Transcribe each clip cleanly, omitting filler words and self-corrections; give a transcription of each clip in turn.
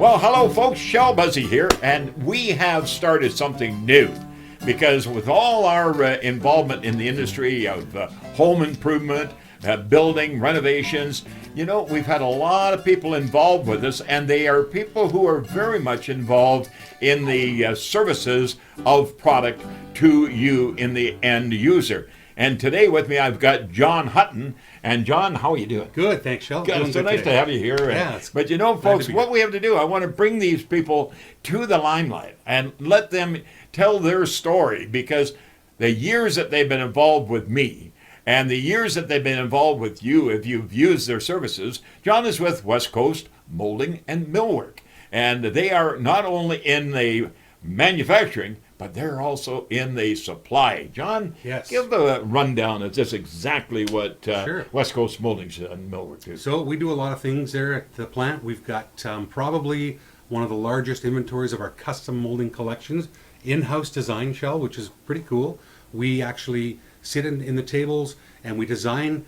Well, hello folks, Busey here, and we have started something new because with all our involvement in the industry of home improvement, building, renovations, we've had a lot of people involved with us, and they are people who are very much involved in the services of product to you in the end user. And today with me, I've got John Hutton. And John, how are you doing? Good, thanks, Shell. Good. It's so nice to have you here. Yeah, but folks, what we have to do, I want to bring these people to the limelight and let them tell their story, because the years that they've been involved with me and the years that they've been involved with you, if you've used their services, John is with Westcoast, Moulding, and Millwork. And they are not only in the manufacturing, but they're also in the supply. John, yes. Give a rundown of just exactly what Sure. Westcoast Mouldings and Millwork do. So we do a lot of things there at the plant. We've got probably one of the largest inventories of our custom molding collections, in-house design, Shell, which is pretty cool. We actually sit in the tables and we design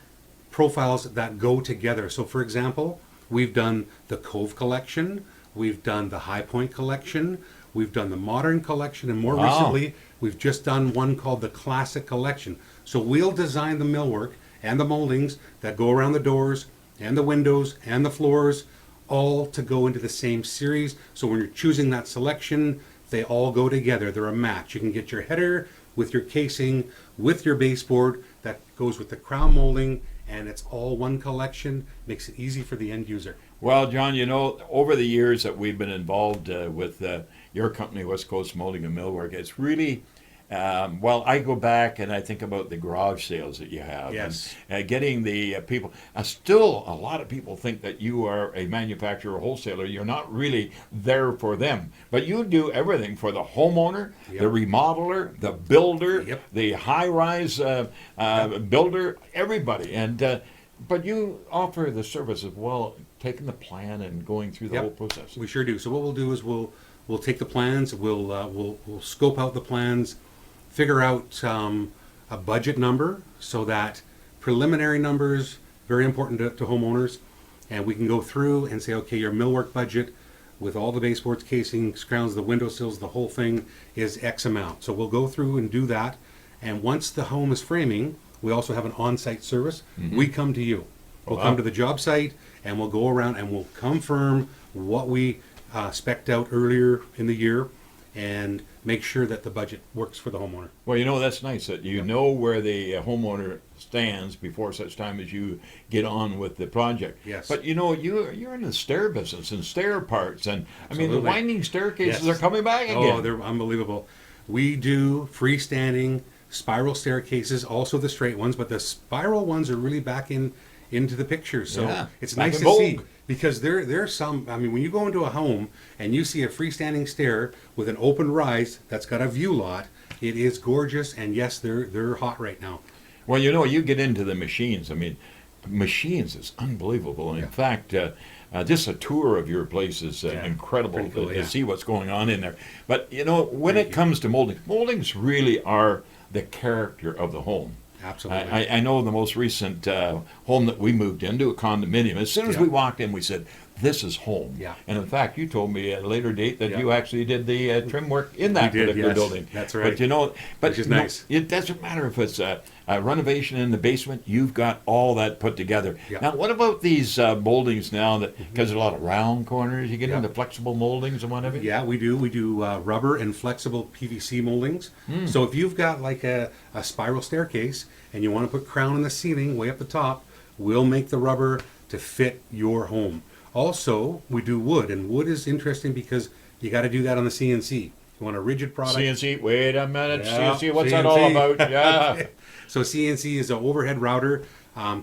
profiles that go together. So for example, we've done the Cove collection, we've done the High Point collection, we've done the Modern collection, and more recently, we've just done one called the Classic collection. So we'll design the millwork and the moldings that go around the doors and the windows and the floors, all to go into the same series. So when you're choosing that selection, they all go together. They're a match. You can get your header with your casing, with your baseboard that goes with the crown molding, and it's all one collection. Makes it easy for the end user. Well, John, over the years that we've been involved with your company, Westcoast Moulding and Millwork, it's really, I go back and I think about the garage sales that you have. Yes. And getting the people. Still, a lot of people think that you are a manufacturer or wholesaler. You're not really there for them. But you do everything for the homeowner, Yep. the remodeler, the builder, Yep. the high-rise builder, everybody. And but you offer the service of, taking the plan and going through the Yep. whole process. We sure do. So what we'll do is we'll take the plans, we'll scope out the plans, figure out a budget number, so that preliminary numbers, very important to homeowners, and we can go through and say, okay, your millwork budget with all the baseboards, casings, crowns, the windowsills, the whole thing is X amount. So we'll go through and do that, and once the home is framing, we also have an on-site service. Mm-hmm. We come to you. We'll come to the job site and we'll go around and we'll confirm what we spec'd out earlier in the year and make sure that the budget works for the homeowner. Well, that's nice that you know where the homeowner stands before such time as you get on with the project. Yes. But you're in the stair business and stair parts, and Absolutely. the winding staircases Yes. are coming back again. Oh, they're unbelievable. We do freestanding spiral staircases, also the straight ones, but the spiral ones are really back into the picture. So Yeah, it's back nice in to see, vogue. because there's some, when you go into a home and you see a freestanding stair with an open rise that's got a view lot, it is gorgeous, and yes, they're hot right now. Well, you get into the machines. Machines is unbelievable. And in fact, just a tour of your place is incredible Pretty cool, to yeah. see what's going on in there. But, when it comes to molding, moldings really are the character of the home. Absolutely. I know the most recent home that we moved into, a condominium. As soon as Yeah. we walked in, we said, "This is home." Yeah. And in fact, you told me at a later date that Yeah. you actually did the trim work in that We did, particular yes. building. That's right. But Which is nice. It doesn't matter if it's a renovation in the basement. You've got all that put together. Yeah. Now, what about these moldings now? That because there's a lot of round corners, you get Yeah. into flexible moldings and whatever. Yeah, we do. We do rubber and flexible PVC moldings. So if you've got like a spiral staircase and you want to put crown in the ceiling way up the top, we'll make the rubber to fit your home. Also, we do wood, and wood is interesting because you got to do that on the CNC. You want a rigid product. CNC. Wait a minute. Yeah, CNC. What's that all CNC. about? Yeah. So CNC is an overhead router,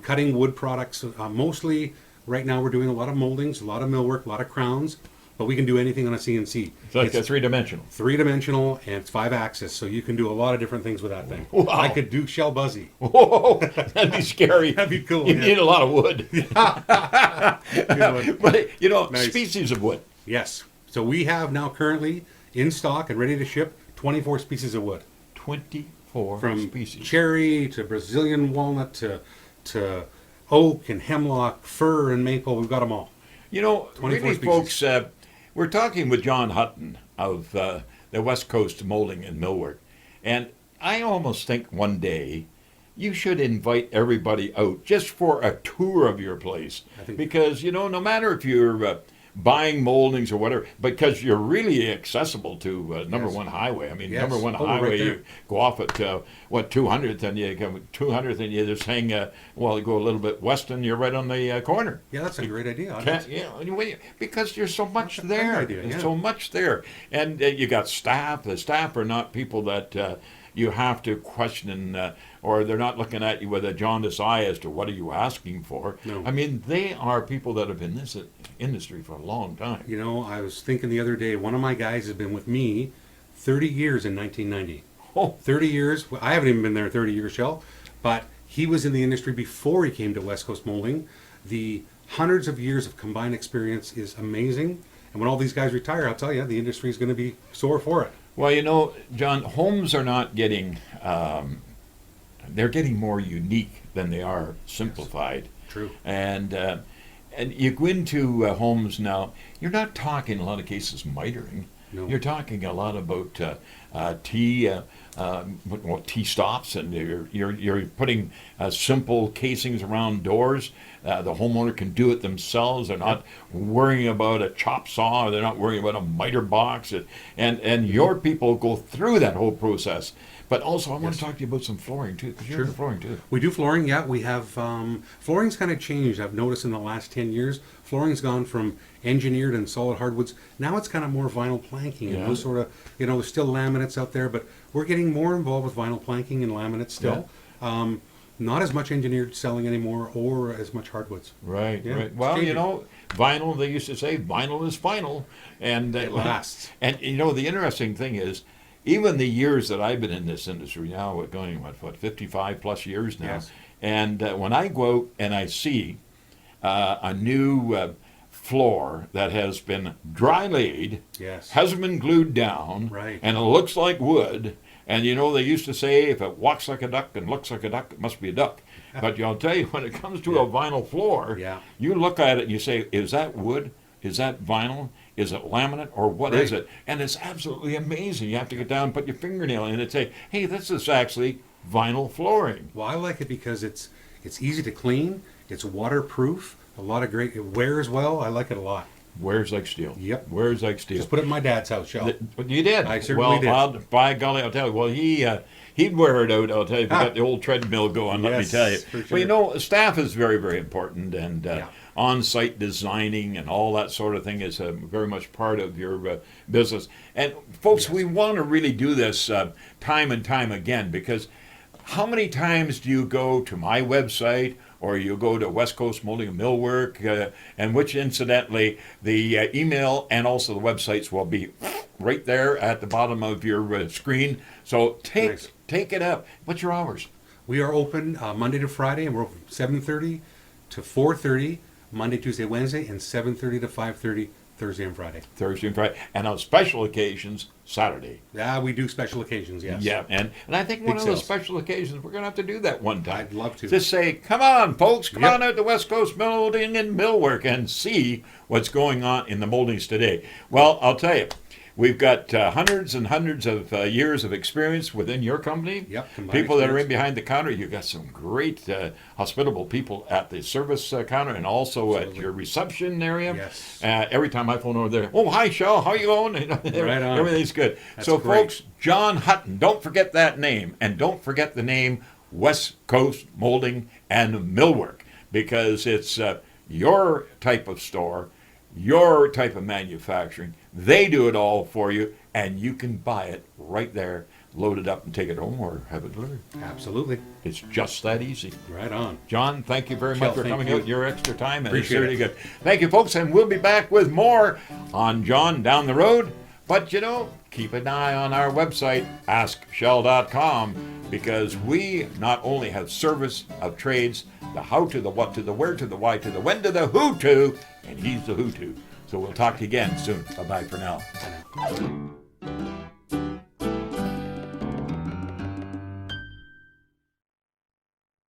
cutting wood products. Mostly right now we're doing a lot of moldings, a lot of millwork, a lot of crowns, but we can do anything on a CNC. It's like a three-dimensional. Three-dimensional, and it's 5-axis, so you can do a lot of different things with that thing. Wow. I could do Shell Busey. Whoa, that'd be scary. That'd be cool, You yeah. need a lot of wood. Good one. But, Nice. species of wood. Yes. So we have now currently in stock and ready to ship 24 species of wood. 24 From species. cherry to Brazilian walnut to oak and hemlock, fir and maple. We've got them all. 24 really, species. folks, We're talking with John Hutton of the Westcoast Moulding and Millwork. And I almost think one day you should invite everybody out just for a tour of your place. Because, no matter if you're buying moldings or whatever, because you're really accessible to number one highway. I mean, number one highway, right you go off at 200th, and you come 200th, and you just hang. You go a little bit west, and you're right on the corner. Yeah, that's a great idea. Because there's so much there. Idea, yeah. There's so much there, and you got staff. The staff are not people that you have to question, or they're not looking at you with a jaundiced eye as to what are you asking for. No. I mean, they are people that have been in this industry for a long time. I was thinking the other day, one of my guys has been with me 30 years in 1990. Oh. 30 years. I haven't even been there 30 years, Shell, but he was in the industry before he came to West Coast Moulding. The hundreds of years of combined experience is amazing. And when all these guys retire, I'll tell you, the industry is going to be sore for it. Well, John, homes are not getting, they're getting more unique than they are simplified. Yes. True. And you go into homes now, you're not talking in a lot of cases mitering. No. You're talking a lot about T stops, and you're putting simple casings around doors. The homeowner can do it themselves. They're not worrying about a chop saw. Or they're not worrying about a miter box. And your people go through that whole process. But also, I want to talk to you about some flooring too, because you're into flooring too. We do flooring, yeah. We have flooring's kind of changed. I've noticed in the last 10 years, flooring's gone from engineered and solid hardwoods. Now it's kind of more vinyl planking and those sort of, there's still laminates out there, but we're getting more involved with vinyl planking and laminates still. Yeah. Not as much engineered selling anymore, or as much hardwoods. Right, right. Well, vinyl, they used to say vinyl is final. And it lasts. And, the interesting thing is, even the years that I've been in this industry now, we're going, 55 plus years now. Yes. And when I go out and I see a new floor that has been dry laid, hasn't been glued down, and it looks like wood. And they used to say, if it walks like a duck and looks like a duck, it must be a duck. But I'll tell you, when it comes to a vinyl floor, you look at it and you say, is that wood? Is that vinyl? Is it laminate, or what is it? And it's absolutely amazing. You have to get down and put your fingernail in and say, hey, this is actually vinyl flooring. Well, I like it because it's easy to clean, it's waterproof, a lot of great, it wears well. I like it a lot. Wears like steel. Yep. Wears like steel. Just put it in my dad's house, Shell. You did? I certainly did. Well, by golly, I'll tell you. Well, he'd wear it out, I'll tell you. If you got the old treadmill going, let me tell you. For sure. Well, staff is very, very important, and on-site designing and all that sort of thing is very much part of your business. And folks, we want to really do this time and time again, because how many times do you go to my website, or you go to West Coast Moulding and Millwork, and which incidentally, the email and also the websites will be right there at the bottom of your screen. So take it up. What's your hours? We are open Monday to Friday, and we're open 7:30 to 4:30, Monday, Tuesday, Wednesday, and 7:30 to 5:30 Thursday and Friday. Thursday and Friday. And on special occasions, Saturday. Yeah, we do special occasions, yes. Yeah, and I think one of those special occasions, we're going to have to do that one time. I'd love to. Just say, come on, folks, come on out to West Coast Moulding and Millwork and see what's going on in the moldings today. Well, I'll tell you, we've got hundreds and hundreds of years of experience within your company. Yep. People that are in behind the counter. You've got some great hospitable people at the service counter and also at your reception area. Yes. Every time I phone over there, oh, hi, Shell, how you going? Right on. Everything's good. That's so, great. folks, John Hutton, don't forget that name. And don't forget the name West Coast Moulding and Millwork, because it's your type of store, your type of manufacturing. They do it all for you, and you can buy it right there, load it up and take it home or have it delivered. Absolutely. It's just that easy. Right on. John, thank you very much for coming out your extra time. And Appreciate it's really it. good. Thank you, folks, and we'll be back with more on John down the road. But, keep an eye on our website, askshell.com, because we not only have service of trades, the how to, the what to, the where to, the why to, the when to, the who to, and he's the who to. So we'll talk to you again soon. Bye-bye for now.